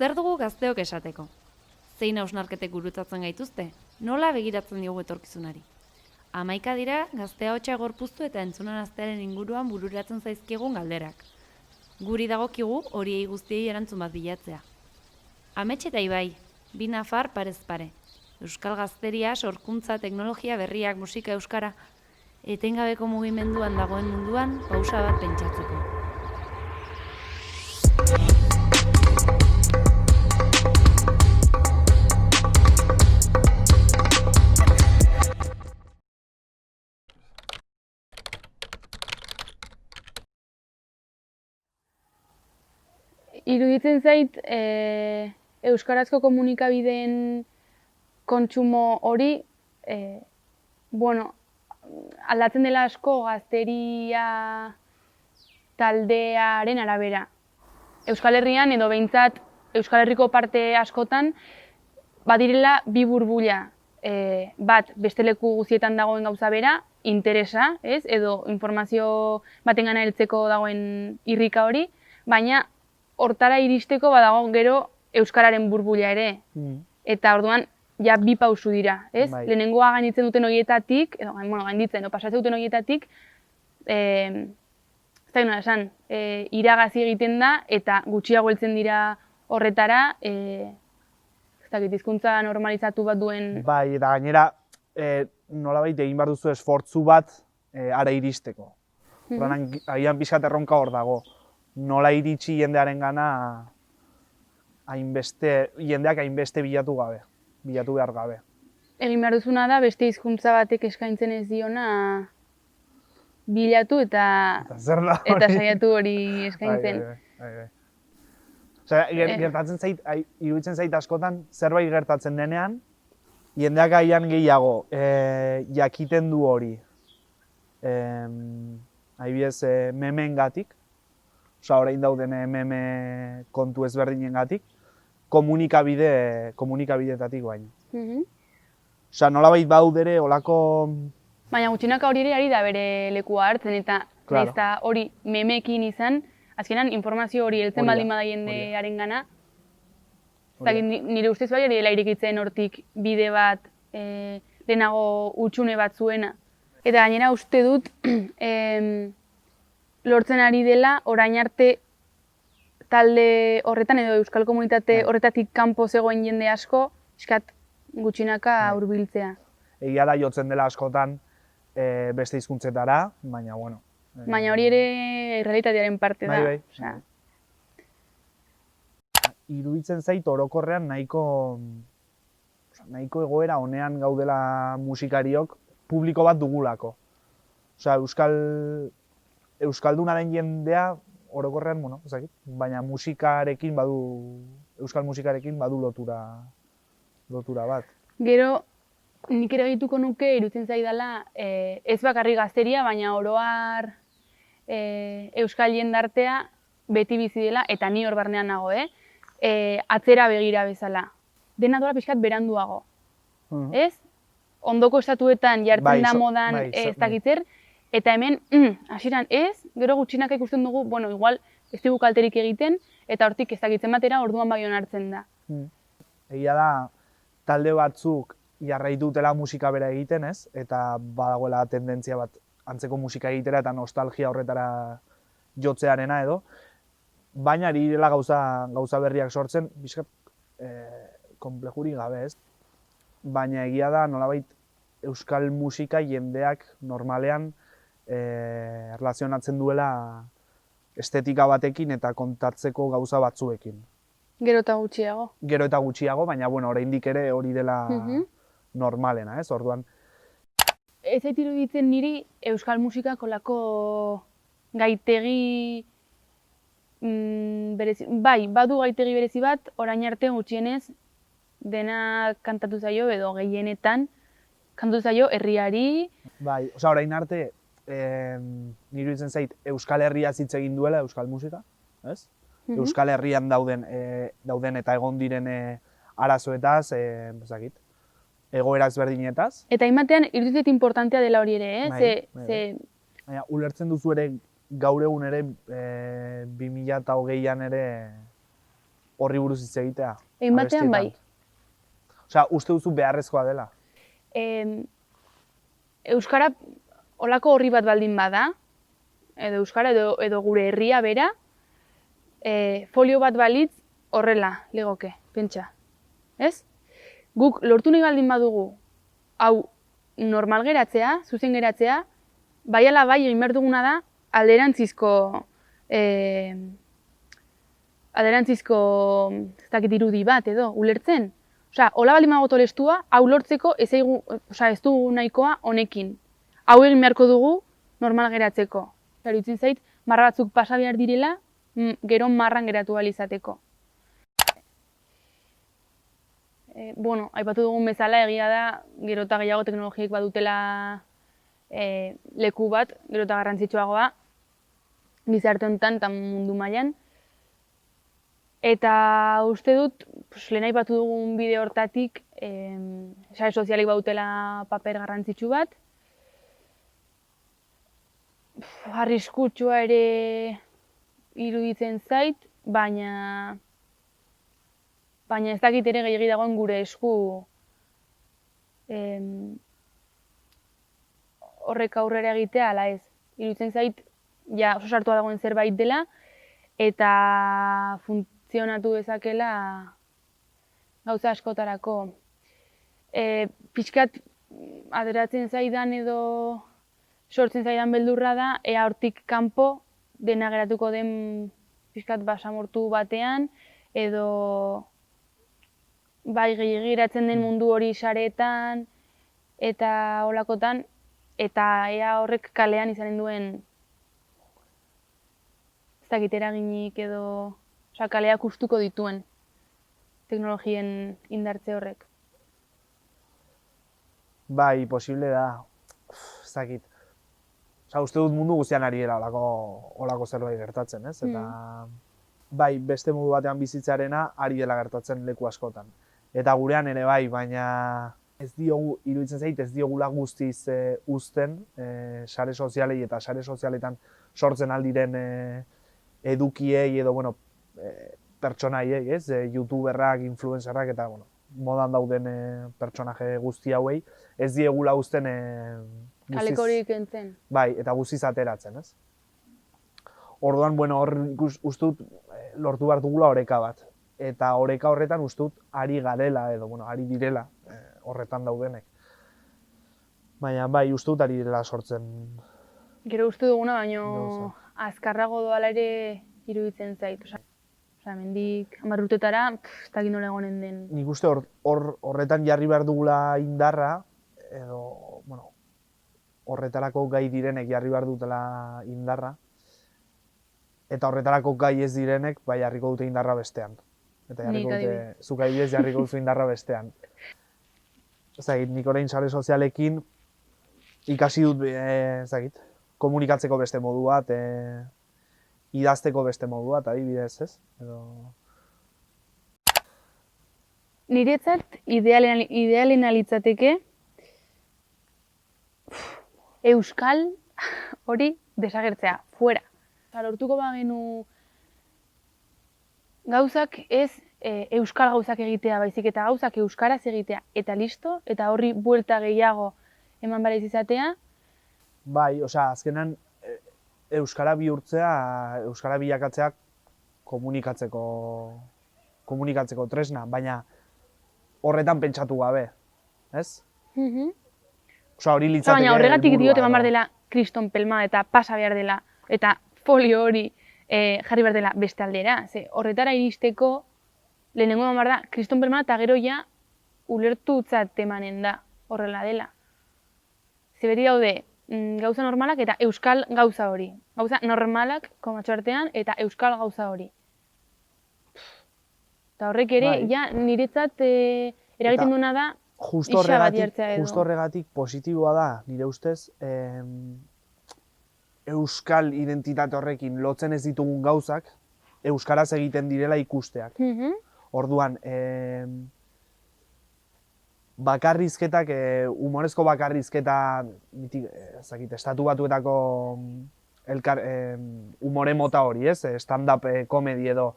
Zer dugu gazteok esateko? Zein hausnarketek gurutzatzen gaituzte? Nola begiratzen diogu etorkizunari? 11 dira gazte ahotsa gorpuztu eta entzunanaztearen inguruan bururatzen zaizkigun galderak. Guri dagokigu horiei guztiei erantzun bat bilatzea. Amets eta Ibai, bi nafar parez pare. Euskal gazteria, sorkuntza, teknologia, berriak, musika, euskara, etengabeko mugimenduan dagoen munduan pausa bat pentsatzeko. Iruditzen zait, euskarazko komunikabideen kontsumo hori, aldatzen dela asko gazteria taldearen arabera. Euskal Herrian edo behintzat Euskal Herriko parte askotan badirela bi burbuila. Bat, beste leku guztietan dagoen gauza bera, interesa, ez? Edo informazio batengana heltzeko dagoen irrika hori, baina hortara iristeko badago gero euskararen burbuila ere. Eta orduan ja bi pausu dira, ez? Bai. Lehenengoa gainditzen duten horietatik, edo gainditzen, pasatzen duten horietatik, ez da esan, iragazi egiten da eta gutxiago heltzen dira horretara, ez dakit, hizkuntza normalizatu bat duen. Bai, eta gainera, nolabait egin behar duzu esfortzu bat ara iristeko. Agian pixkat erronka hor dago. Nola iritsi jendearengana jendeak hainbeste bilatu behar gabe. Egin behar duzuna da beste hizkuntza batek eskaintzen ez diona bilatu eta saiatu hori eskaintzen. Bai. Osea, gertatzen zait, iruditzen zait askotan, zerbait gertatzen denean, jendeak agian gehiago jakiten du hori. Adibidez, memeengatik. Osa, orain dauden meme kontu ezberdinengatik, komunikabidetatik baina. Osa, nolabait baudere olako... Baina gutxinaka hori ere ari da bere lekua hartzen eta nahiz eta hori memekin izan, azkenan informazio hori heltzen baldin bada jendearengana. Nire ustez bai ari dela irekitzen hortik bide bat, lehenago hutsune bat zuena. Eta gainera uste dut, lortzen ari dela orain arte talde horretan edo euskal komunitate horretatik kanpo zegoen jende asko iskat gutxinaka hurbiltzea. Egia da jotzen dela askotan beste hizkuntzetara, baina bueno. Baina hori ere errealitatearen parte da. Bai. Iruditzen zait orokorrean nahiko egoera honean gaudela musikariok publiko bat dugulako. Osea, euskalduna den jendea orokorrean, baina euskal musikarekin badu lotura bat. Gero, nik ere gehituko nuke iruditzen zaidala ez bakarrik gazteria, baina oro har euskal jendartea beti bizi dela, eta ni hor barnean nago, atzera begira bezala. Dena dola pixkat beranduago, ez? Ondoko estatuetan jartzen da modan ez dakitzer, eta hemen, hasieran ez, gero gutxinaka ikusten dugu, igual ez dugu kalterik egiten, eta hortik ez dakitzen batera orduan bai onartzen da. Egia da, talde batzuk jarraitu dutela musika bera egiten, ez? Eta badagoela tendentzia bat antzeko musika egitera eta nostalgia horretara jotzearena edo. Baina ari direla gauza berriak sortzen, bizkat konplexurik gabe, ez? Baina egia da, nolabait euskal musika jendeak normalean erlazionatzen duela estetika batekin eta kontatzeko gauza batzuekin. Gero eta gutxiago. Gero eta gutxiago, baina oraindik ere hori dela normalena, ez? Orduan. Ez zait iruditzen niri euskal musika kolako gaitegi berezi, bai, badu gaitegi berezi bat, orain arte gutxienez dena kantatu zaio edo gehienetan kantatu zaio herriari. Bai, osea, orain arte nire iruditzen zait Euskal Herriaz hitz egin duela euskal musika, ez? Euskal Herrian dauden eta egon diren arazoetaz, egoera ezberdinetaz. Eta hainbatean iruditzen zait importantea dela hori ere, Baina, ulertzen duzu ere gaur egun ere 2020an ere horri buruz hitz egitea. Egin batean bai. Osea, uste duzu beharrezkoa dela? Euskara olako horri bat baldin bada, edo euskara edo gure herria bera, folio bat balitz horrela legoke, pentsa. Ez? Guk lortu nahi baldin badugu, hau normal geratzea, zuzen geratzea, bai ala bai egin behar duguna da alderantzizko ez dakit irudi bat edo, ulertzen. Osea, hola baldin badago tolestua, hau lortzeko ez dugu nahikoa honekin. Hau egin beharko dugu normal geratzeko. Iruditzen zait, marra batzuk pasa behar direla, gero marran geratu ahal izateko. Aipatu dugun bezala egia da, gero eta gehiago teknologiek badutela leku bat, gero eta garrantzitsuagoa, gizarte honetan eta mundu mailan. Eta uste dut, lehen aipatu dugun bideo hortatik, sare sozialik badutela paper garrantzitsu bat. Arriskutsua ere iruditzen zait, baina ez dakit ere gehiagi dagoen gure esku horrek aurrera egitea, ala ez. Iruditzen zait, ja oso sartua dagoen zerbait dela, eta funtzionatu dezakela gauza askotarako. Pixkat ateratzen zaidan edo sortzen zaidan beldurra da, ea hortik kanpo dena geratuko den pixkat basamortu batean, edo bai geratzen den mundu hori sareetan eta holakotan, eta ea horrek kalean izanen duen ez dakit eraginik edo kaleak hustuko dituen teknologien indartze horrek. Bai, posible da, ez dakit. Uste dut mundu guztian ari dela olako zerbait gertatzen, ez? Eta bai, beste modu batean bizitzarena ari dela gertatzen leku askotan. Eta gurean ere bai, baina iruditzen zait, ez diogula guztiz uzten sare sozialei eta sare sozialetan sortzen aldiren edukiei edo, pertsonaiei, ez? Youtuberrak, influencerrak eta, modan dauden pertsonaje guzti hauei, ez diegula uzten Kalekorik entzen. Bai, eta guztiz ateratzen, ez? Orduan, hor uste dut lortu behar dugula oreka bat. Eta oreka horretan uste dut ari garela edo, ari direla horretan daudenek. Baina, bai, uste dut ari direla sortzen. Gero uste duguna, baino azkarrago doala ere iruditzen zait. Mendik 10 urtetara, ez dakit nola egonen den. Nik uste horretan jarri behar dugula indarra, edo, horretarako gai direnek jarri behar dutela indarra, eta horretarako gai ez direnek bai jarriko dute indarra bestean. Eta zuk adibidez jarriko duzu indarra bestean. Nik orain sare sozialekin ikasi dut, komunikatzeko beste modu bat, idazteko beste modu bat, adibidez, ez? Niretzat idealena litzateke euskal hori desagertzea, fuera. Lortuko bagenu gauzak ez euskal gauzak egitea, baizik eta gauzak euskaraz egitea, eta listo, eta horri buelta gehiago eman barez izatea. Bai, azkenan euskara bihurtzea, euskara bilakatzea komunikatzeko tresna, baina horretan pentsatu gabe, ez? Hori litzateke... Baina horregatik diote eman behar dela kriston pelma eta pasa behar dela, eta folio hori jarri behar dela beste aldera. Horretara iristeko lehenengo eman behar da kriston pelma eta gero ja ulertutzat emanen da horrela dela. Beti daude gauza normalak eta euskal gauza hori. Gauza normalak komatxo artean eta euskal gauza hori. Eta horrek ere, ja, niretzat eragiten duena da isa bat jartzea edo. Justo horregatik positiboa da, nire ustez, euskal identitate horrekin lotzen ez ditugun gauzak, euskaraz egiten direla ikusteak. Orduan, bakarrizketak, humorezko bakarrizketa, estatu batuetako humore mota hori, ez? Stand-up komedi edo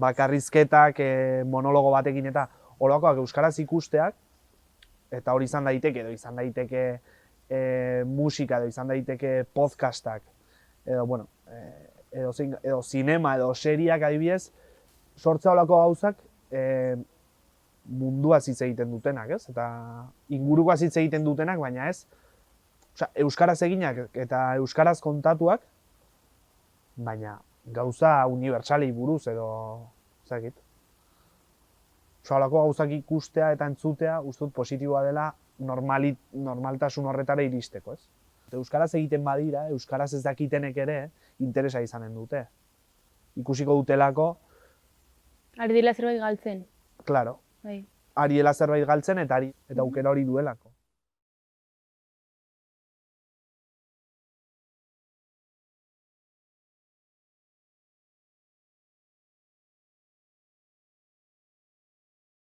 bakarrizketak, monologo batekin eta holakoak euskaraz ikusteak, eta hori izan daiteke, edo izan daiteke musika, edo izan daiteke podcastak, edo, bueno, edo zinema, edo seriak adibidez, sortzea holako gauzak munduaz hitz egiten dutenak, ez? Eta ingurukoaz hitz egiten dutenak, baina ez, euskaraz eginak eta euskaraz kontatuak, baina gauza unibertsalei buruz edo, ezakit. Holako gauzak ikustea eta entzutea uste dut positiboa dela normaltasun horretara iristeko, ez? Euskaraz egiten badira, euskaraz ez dakitenek ere, interesa izanen dute. Ikusiko dutelako, Ari dela zerbait galtzen. claro, Bai. ari dela zerbait galtzen eta aukera hori duelako.